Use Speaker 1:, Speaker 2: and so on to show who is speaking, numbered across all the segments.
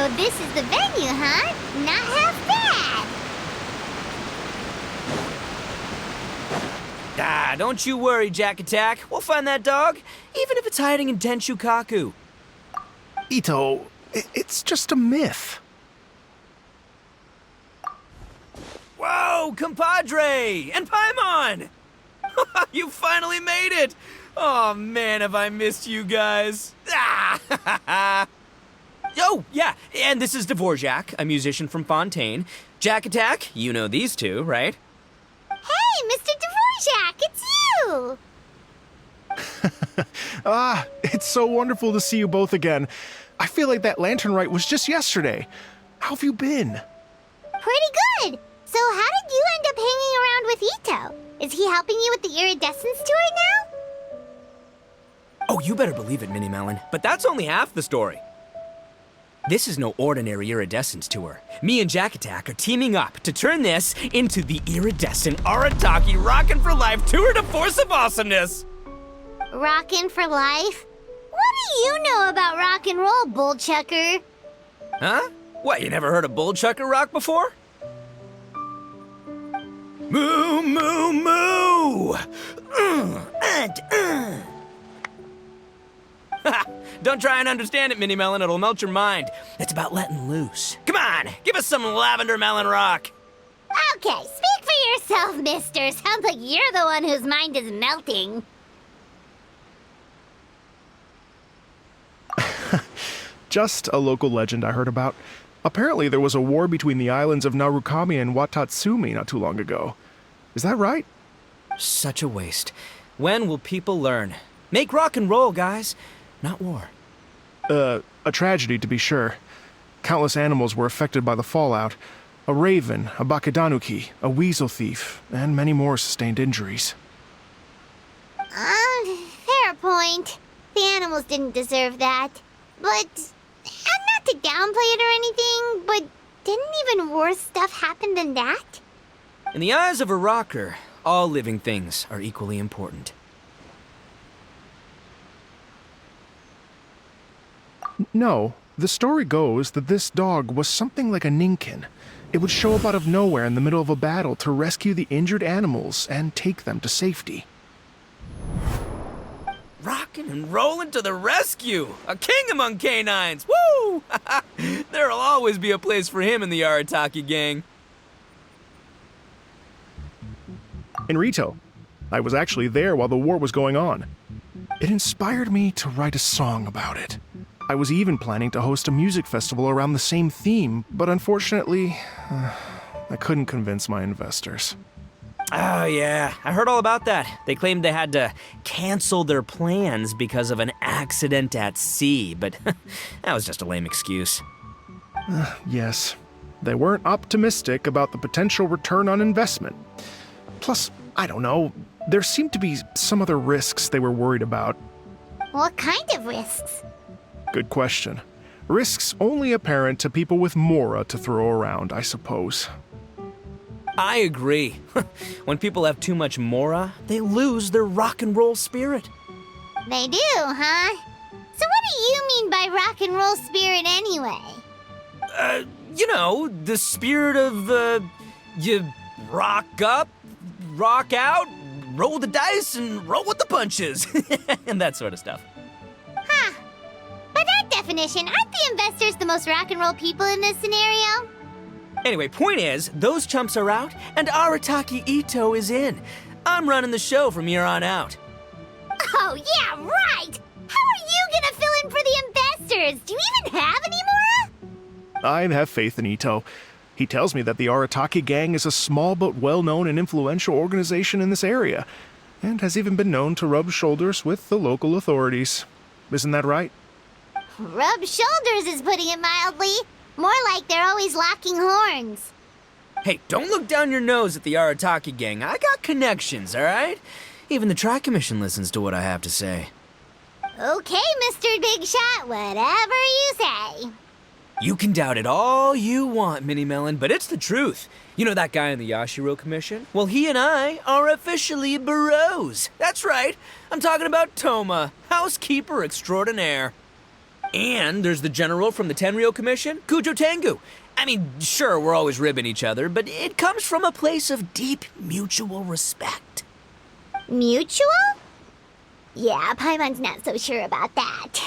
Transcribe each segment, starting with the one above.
Speaker 1: So this is the venue, huh? Not half bad.
Speaker 2: Ah, don't you worry, Jack Attack. We'll find that dog, even if it's hiding in Tenshukaku.
Speaker 3: Ito, it's just a myth.
Speaker 2: Whoa, compadre! And Paimon! You finally made it! Oh man, have I missed you guys. Ah! Oh, yeah, and this is Dvorak, a musician from Fontaine. Jack Attack, you know these two, right?
Speaker 1: Hey, Mr. Dvorak, it's you!
Speaker 3: It's so wonderful to see you both again. I feel like that lantern rite was just yesterday. How have you been?
Speaker 1: Pretty good. So how did you end up hanging around with Ito? Is he helping you with the Iridescence tour now?
Speaker 2: Oh, you better believe it, Minnie Melon. But that's only half the story. This is no ordinary Iridescence tour. Me and Jack Attack are teaming up to turn this into the Iridescent Arataki Rockin' for Life Tour de Force of Awesomeness!
Speaker 1: Rockin' for life? What do you know about rock and roll, bullchucker?
Speaker 2: Huh? What, you never heard a bullchucker rock before? Moo, moo, moo! Don't try and understand it, Minnie Melon. It'll melt your mind. It's about letting loose. Come on, give us some lavender melon rock.
Speaker 1: Okay, speak for yourself, mister. Sounds like you're the one whose mind is melting.
Speaker 3: Just a local legend I heard about. Apparently there was a war between the islands of Narukami and Watatsumi not too long ago. Is that right?
Speaker 2: Such a waste. When will people learn? Make rock and roll, guys, not war.
Speaker 3: A tragedy to be sure. Countless animals were affected by the fallout. A raven, a bakedanuki, a weasel thief, and many more sustained injuries.
Speaker 1: Fair point. The animals didn't deserve that. But, not to downplay it or anything, but didn't even worse stuff happen than that?
Speaker 2: In the eyes of a rocker, all living things are equally important.
Speaker 3: No, the story goes that this dog was something like a ninkin. It would show up out of nowhere in the middle of a battle to rescue the injured animals and take them to safety.
Speaker 2: Rockin' and rollin' to the rescue! A king among canines! Woo! There'll always be a place for him in the Arataki gang.
Speaker 3: In Rito, I was actually there while the war was going on. It inspired me to write a song about it. I was even planning to host a music festival around the same theme, but unfortunately, I couldn't convince my investors.
Speaker 2: Oh, yeah. I heard all about that. They claimed they had to cancel their plans because of an accident at sea, but that was just a lame excuse.
Speaker 3: Yes, they weren't optimistic about the potential return on investment. Plus, I don't know, there seemed to be some other risks they were worried about.
Speaker 1: What kind of risks?
Speaker 3: Good question. Risks only apparent to people with Mora to throw around, I suppose.
Speaker 2: I agree. When people have too much Mora, they lose their rock and roll spirit.
Speaker 1: They do, huh? So what do you mean by rock and roll spirit anyway?
Speaker 2: You know, the spirit of, you rock up, rock out, roll the dice, and roll with the punches. And that sort of stuff.
Speaker 1: Huh. By that definition, aren't the investors the most rock and roll people in this scenario?
Speaker 2: Anyway, point is, those chumps are out, and Arataki Ito is in. I'm running the show from here on out.
Speaker 1: Oh, yeah, right! How are you gonna fill in for the investors? Do you even have any Mora?
Speaker 3: I have faith in Ito. He tells me that the Arataki gang is a small but well-known and influential organization in this area, and has even been known to rub shoulders with the local authorities. Isn't that right?
Speaker 1: Rub shoulders is putting it mildly. More like they're always locking horns.
Speaker 2: Hey, don't look down your nose at the Arataki gang. I got connections, all right? Even the Tri-Commission listens to what I have to say.
Speaker 1: Okay, Mr. Big Shot, whatever you say.
Speaker 2: You can doubt it all you want, Minnie Melon, but it's the truth. You know that guy in the Yashiro Commission? Well, he and I are officially bros. That's right. I'm talking about Toma, housekeeper extraordinaire. And there's the general from the Tenryo Commission, Kujo Tengu. I mean, sure, we're always ribbing each other, but it comes from a place of deep mutual respect.
Speaker 1: Mutual? Yeah, Paimon's not so sure about that.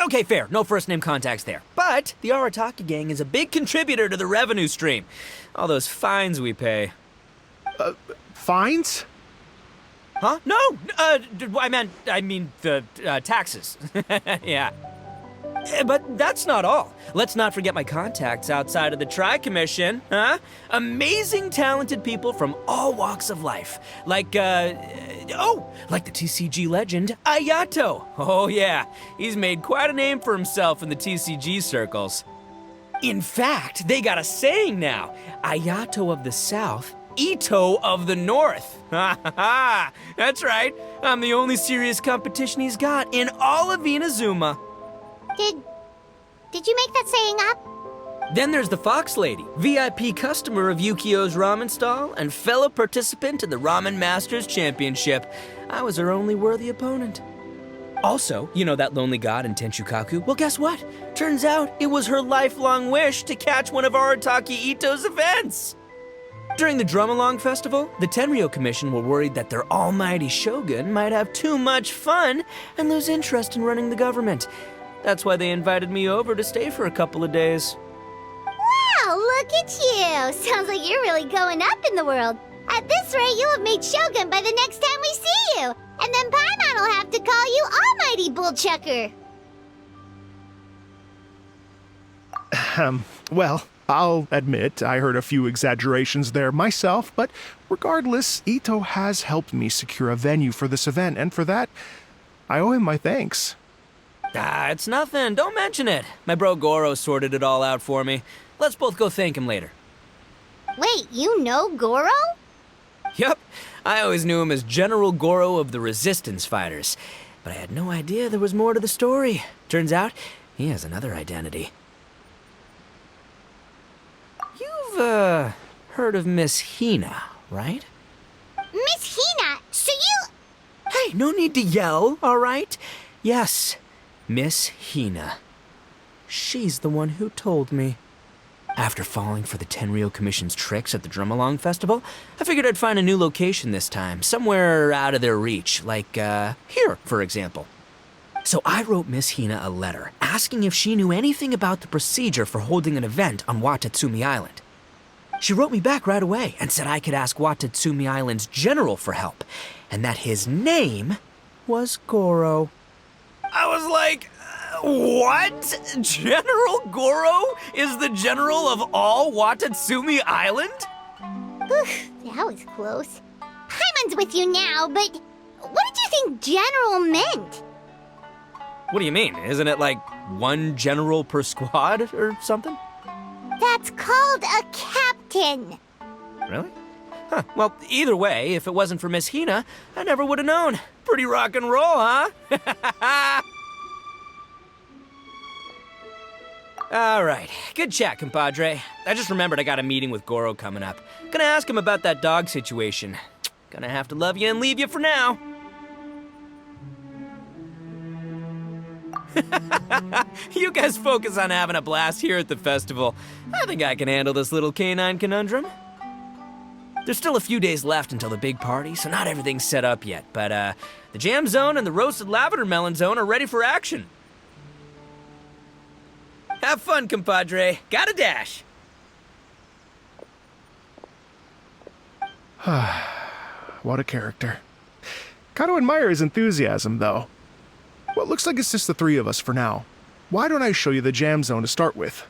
Speaker 2: Okay, fair. No first-name contacts there. But the Arataki gang is a big contributor to the revenue stream. All those fines we pay.
Speaker 3: Fines?
Speaker 2: Huh? No! I mean the taxes. Yeah. But that's not all. Let's not forget my contacts outside of the Tri-Commission, huh? Amazing, talented people from all walks of life. Like the TCG legend, Ayato. Oh yeah, he's made quite a name for himself in the TCG circles. In fact, they got a saying now, Ayato of the South, Ito of the North. Ha ha ha! That's right, I'm the only serious competition he's got in all of Inazuma.
Speaker 1: Did you make that saying up?
Speaker 2: Then there's the Fox Lady, VIP customer of Yukio's ramen stall and fellow participant in the Ramen Masters Championship. I was her only worthy opponent. Also, you know that lonely god in Tenshukaku? Well, guess what? Turns out it was her lifelong wish to catch one of Arataki Ito's events. During the Drum-Along Festival, the Tenryo Commission were worried that their almighty shogun might have too much fun and lose interest in running the government. That's why they invited me over to stay for a couple of days.
Speaker 1: Wow, look at you! Sounds like you're really going up in the world. At this rate, you'll have made Shogun by the next time we see you. And then Paimon will have to call you Almighty Bullchucker.
Speaker 3: Well, I'll admit I heard a few exaggerations there myself, but regardless, Ito has helped me secure a venue for this event, and for that, I owe him my thanks.
Speaker 2: It's nothing. Don't mention it. My bro Goro sorted it all out for me. Let's both go thank him later.
Speaker 1: Wait, you know Goro?
Speaker 2: Yup. I always knew him as General Goro of the Resistance Fighters. But I had no idea there was more to the story. Turns out, he has another identity. You've, heard of Miss Hina, right?
Speaker 1: Miss Hina, so you...
Speaker 2: Hey, no need to yell, all right? Yes, Miss Hina. She's the one who told me. After falling for the Tenryo Commission's tricks at the Drum-Along Festival, I figured I'd find a new location this time, somewhere out of their reach, like, here, for example. So I wrote Miss Hina a letter, asking if she knew anything about the procedure for holding an event on Watatsumi Island. She wrote me back right away and said I could ask Watatsumi Island's general for help, and that his name was Goro. I was like, what? General Goro is the general of all Watatsumi Island?
Speaker 1: Oof, that was close. Paimon's with you now, but what did you think general meant?
Speaker 2: What do you mean? Isn't it like one general per squad or something?
Speaker 1: That's called a captain.
Speaker 2: Really? Huh. Well, either way, if it wasn't for Miss Hina, I never would have known. Pretty rock and roll, huh? All right. Good chat, compadre. I just remembered I got a meeting with Goro coming up. Gonna ask him about that dog situation. Gonna have to love you and leave you for now. You guys focus on having a blast here at the festival. I think I can handle this little canine conundrum. There's still a few days left until the big party, so not everything's set up yet, but the jam zone and the roasted lavender melon zone are ready for action. Have fun, compadre. Gotta dash.
Speaker 3: What a character. Gotta admire his enthusiasm, though. Well, it looks like it's just the three of us for now. Why don't I show you the jam zone to start with?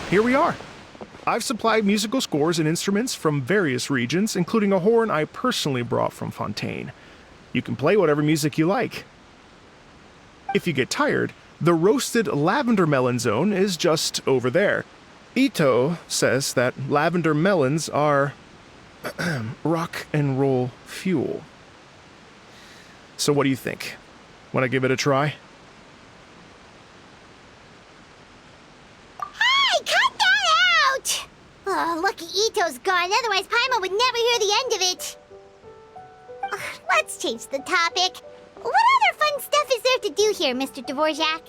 Speaker 3: Here we are. I've supplied musical scores and instruments from various regions, including a horn I personally brought from Fontaine. You can play whatever music you like. If you get tired, the roasted lavender melon zone is just over there. Ito says that lavender melons are rock and roll fuel. So what do you think? Want to give it a try?
Speaker 1: Hey, cut that out! Oh, lucky Ito's gone, otherwise Paimon would never hear the end of it. Let's change the topic. What other fun stuff is there to do here, Mr. Dvorak?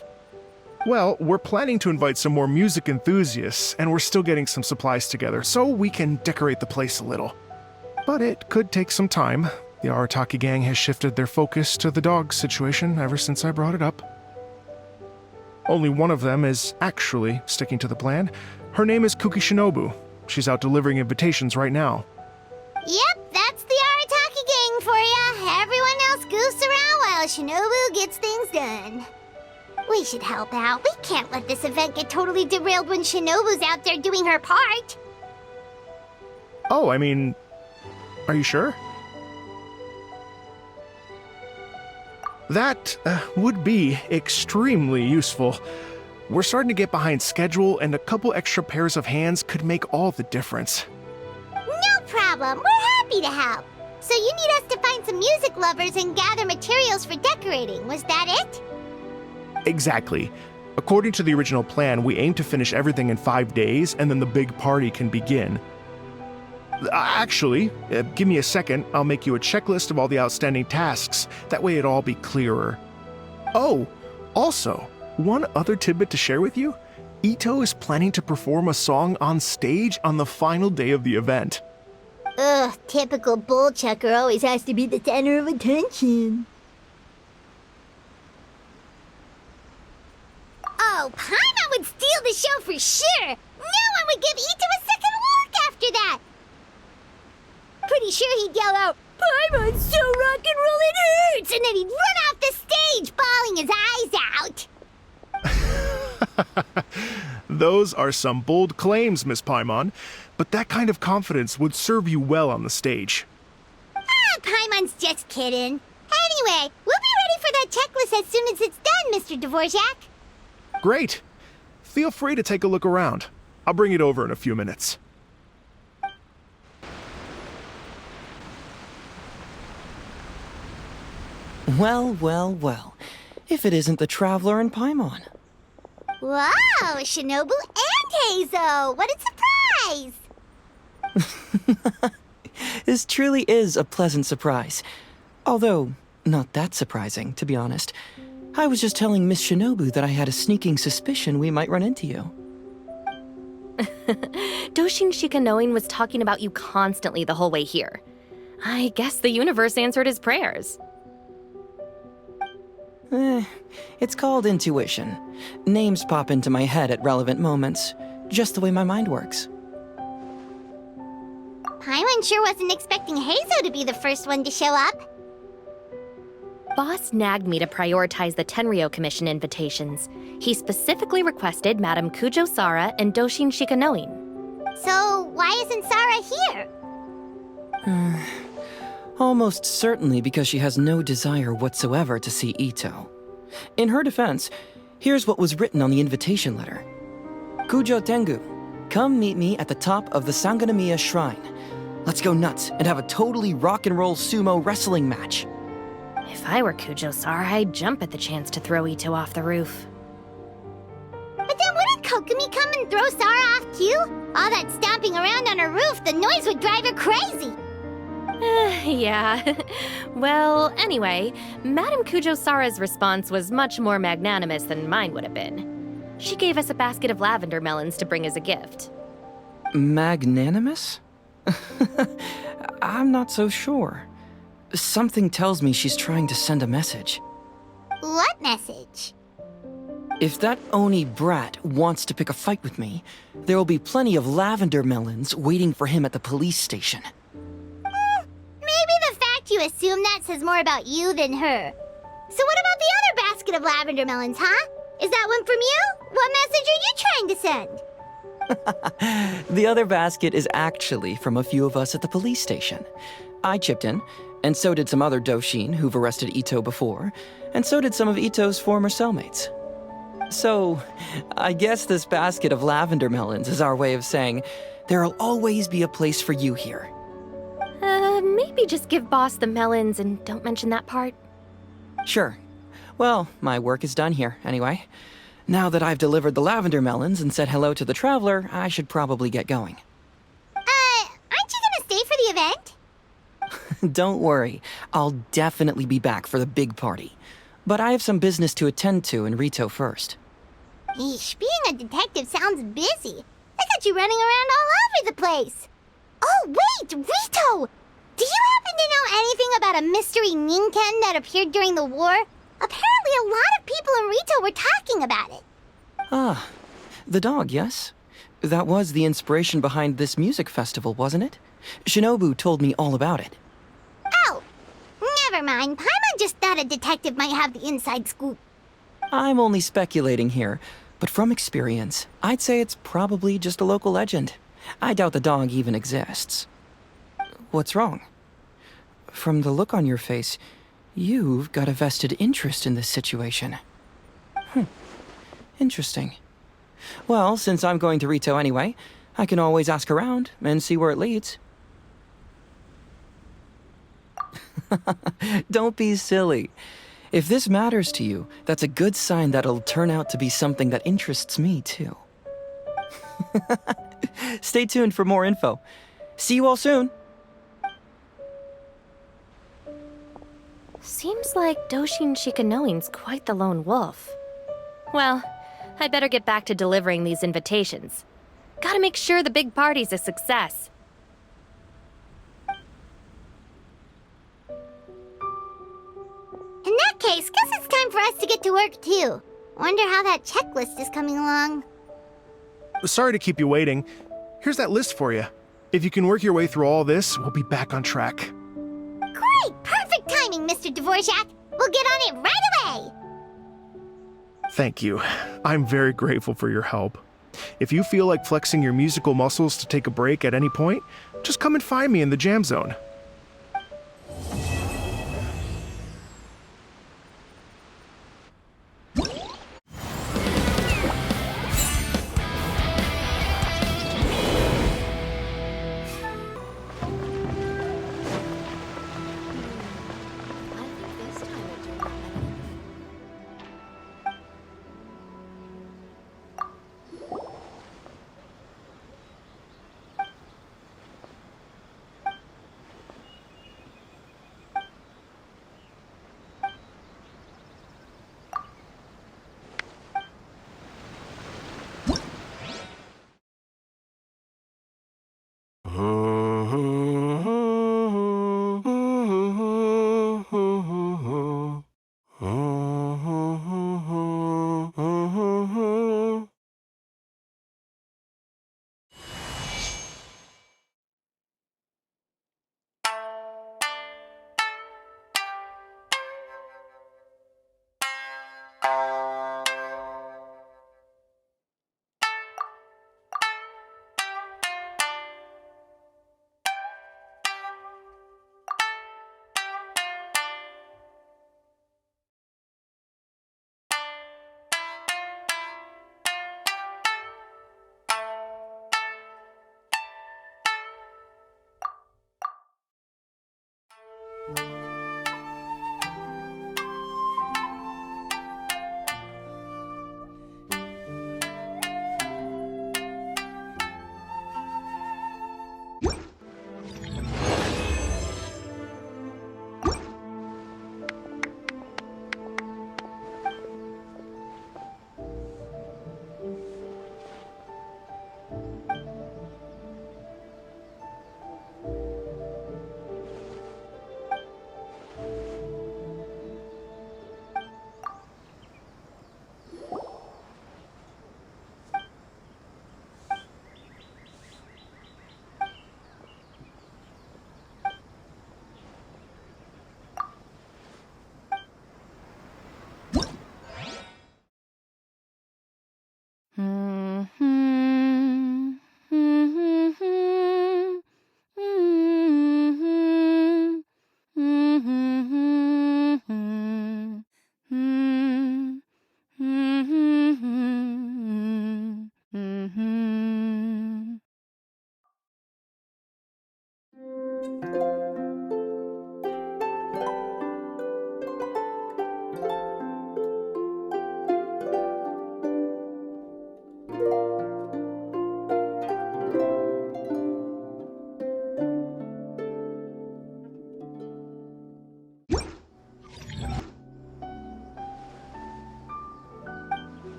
Speaker 3: Well, we're planning to invite some more music enthusiasts, and we're still getting some supplies together, so we can decorate the place a little. But it could take some time. The Arataki gang has shifted their focus to the dog situation ever since I brought it up. Only one of them is actually sticking to the plan. Her name is Kuki Shinobu. She's out delivering invitations right now.
Speaker 1: Yep, that's the Arataki gang for ya. Everyone else goofs around while Shinobu gets things done. We should help out. We can't let this event get totally derailed when Shinobu's out there doing her part.
Speaker 3: Oh, I mean, are you sure? That would be extremely useful. We're starting to get behind schedule, and a couple extra pairs of hands could make all the difference.
Speaker 1: No problem. We're happy to help. So you need us to find some music lovers and gather materials for decorating. Was that it?
Speaker 3: Exactly. According to the original plan, we aim to finish everything in 5 days, and then the big party can begin. Actually, give me a second. I'll make you a checklist of all the outstanding tasks. That way it'll all be clearer. Oh, also, one other tidbit to share with you. Ito is planning to perform a song on stage on the final day of the event.
Speaker 1: Ugh, typical bull chucker always has to be the center of attention. Oh, Paimon would steal the show for sure! No one would give Ito a second look after that! Pretty sure he'd yell out, "Paimon's so rock and roll it hurts!" And then he'd run off the stage, bawling his eyes out.
Speaker 3: Those are some bold claims, Miss Paimon, but that kind of confidence would serve you well on the stage.
Speaker 1: Paimon's just kidding. Anyway, we'll be ready for that checklist as soon as it's done, Mr. Dvorak.
Speaker 3: Great. Feel free to take a look around. I'll bring it over in a few minutes.
Speaker 4: Well, well, well. If it isn't the Traveler and Paimon.
Speaker 1: Wow, Shinobu and Heizo! What a surprise!
Speaker 4: This truly is a pleasant surprise. Although, not that surprising, to be honest. I was just telling Miss Shinobu that I had a sneaking suspicion we might run into you.
Speaker 5: Doshin Shikanoin was talking about you constantly the whole way here. I guess the universe answered his prayers.
Speaker 4: It's called intuition. Names pop into my head at relevant moments, just the way my mind works.
Speaker 1: Paimon sure wasn't expecting Heizo to be the first one to show up.
Speaker 5: Boss nagged me to prioritize the Tenryo Commission invitations. He specifically requested Madame Kujo Sara and Doshin Shikanoin.
Speaker 1: So, why isn't Sara here?
Speaker 4: Almost certainly because she has no desire whatsoever to see Ito. In her defense, here's what was written on the invitation letter. Kujo Tengu, come meet me at the top of the Sangonomiya Shrine. Let's go nuts and have a totally rock and roll sumo wrestling match.
Speaker 5: If I were Kujo Sara, I'd jump at the chance to throw Ito off the roof.
Speaker 1: But then wouldn't Kokomi come and throw Sara off too? All that stomping around on her roof, the noise would drive her crazy.
Speaker 5: Yeah. Well, anyway, Madame Kujo Sara's response was much more magnanimous than mine would have been. She gave us a basket of lavender melons to bring as a gift.
Speaker 4: Magnanimous? I'm not so sure. Something tells me she's trying to send a message.
Speaker 1: What message?
Speaker 4: If that Oni brat wants to pick a fight with me, there will be plenty of lavender melons waiting for him at the police station.
Speaker 1: Maybe the fact you assume that says more about you than her. So what about the other basket of lavender melons, huh? Is that one from you? What message are you trying to send?
Speaker 4: The other basket is actually from a few of us at the police station. I chipped in, and so did some other Doshin who've arrested Ito before, and so did some of Ito's former cellmates. So, I guess this basket of lavender melons is our way of saying, there'll always be a place for you here.
Speaker 5: Maybe just give Boss the melons and don't mention that part.
Speaker 4: Sure. Well, my work is done here, anyway. Now that I've delivered the lavender melons and said hello to the traveler, I should probably get going.
Speaker 1: Aren't you gonna stay for the event?
Speaker 4: Don't worry, I'll definitely be back for the big party. But I have some business to attend to in Rito first.
Speaker 1: Eesh, being a detective sounds busy. I got you running around all over the place. Oh, wait, Rito! Do you happen to know anything about a mystery Ninken that appeared during the war? Apparently a lot of people in Rito were talking about it.
Speaker 4: Ah, the dog, yes? That was the inspiration behind this music festival, wasn't it? Shinobu told me all about it.
Speaker 1: Oh, never mind. Paimon just thought a detective might have the inside scoop.
Speaker 4: I'm only speculating here, but from experience, I'd say it's probably just a local legend. I doubt the dog even exists. What's wrong? From the look on your face, you've got a vested interest in this situation. Interesting. Well, since I'm going to Rito anyway, I can always ask around and see where it leads. Don't be silly. If this matters to you, that's a good sign that it'll turn out to be something that interests me, too. Stay tuned for more info. See you all soon.
Speaker 5: Seems like Doshin Shikanoin's quite the lone wolf. Well, I'd better get back to delivering these invitations. Gotta make sure the big party's a success.
Speaker 1: In that case, guess it's time for us to get to work too. Wonder how that checklist is coming along.
Speaker 3: Sorry to keep you waiting. Here's that list for you. If you can work your way through all this, we'll be back on track.
Speaker 1: Great! Perfect timing, Mr. Dvorak! We'll get on it right away!
Speaker 3: Thank you. I'm very grateful for your help. If you feel like flexing your musical muscles to take a break at any point, just come and find me in the jam zone.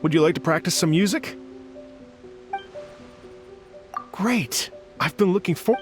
Speaker 3: Would you like to practice some music? Great. I've been looking for...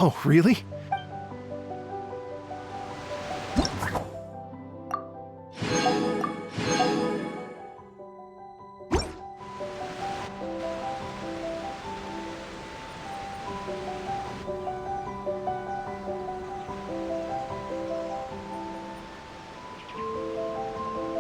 Speaker 3: Oh, really?